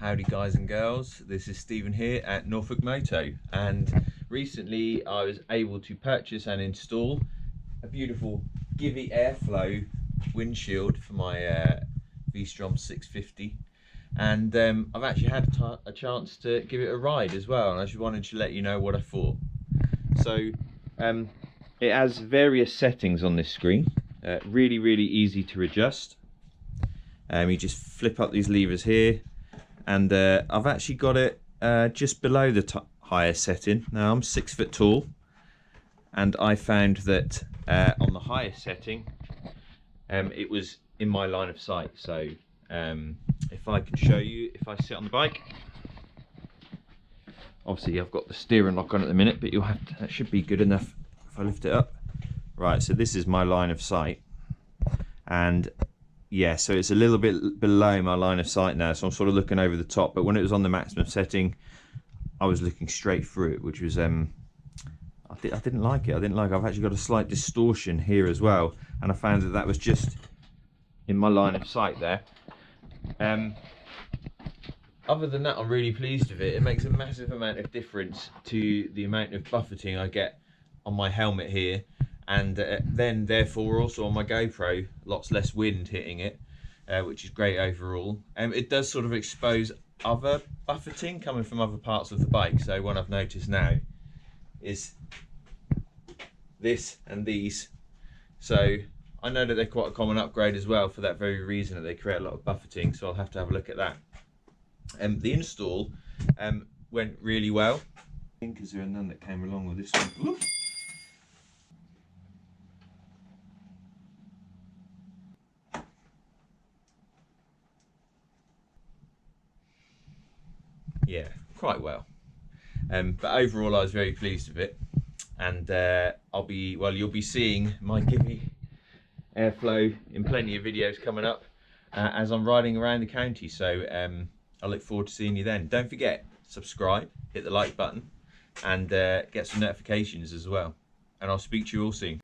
Howdy guys and girls, this is Stephen here at Norfolk Moto, and recently I was able to purchase and install a beautiful Givi Airflow windshield for my Vstrom 650, and I've actually had a chance to give it a ride as well, and I just wanted to let you know what I thought. So it has various settings on this screen, really easy to adjust. You just flip up these levers here, and I've actually got it just below the highest setting. Now I'm 6 foot tall, and I found that on the highest setting it was in my line of sight. So if I can show you, if I sit on the bike, obviously I've got the steering lock on at the minute, but you'll have to, that should be good enough if I lift it up. Right, so this is my line of sight, and yeah, so it's a little bit below my line of sight now, so I'm sort of looking over the top. But when it was on the maximum setting, I was looking straight through it, which was I didn't like it. I've actually got a slight distortion here as well, and I found that that was just in my line of sight there. Other than that, I'm really pleased with it. It makes a massive amount of difference to the amount of buffeting I get on my helmet here, and then therefore also on my GoPro, lots less wind hitting it, which is great overall. It does sort of expose other buffeting coming from other parts of the bike. So one I've noticed now is this and these. So I know that they're quite a common upgrade as well, for that very reason, that they create a lot of buffeting, so I'll have to have a look at that. The install went really well. I think is there none that came along with this one. Oops. Yeah, quite well. But overall I was very pleased with it, and you'll be seeing my Givi Airflow in plenty of videos coming up as I'm riding around the county, so I look forward to seeing you then. Don't forget, subscribe, hit the like button, and get some notifications as well, and I'll speak to you all soon.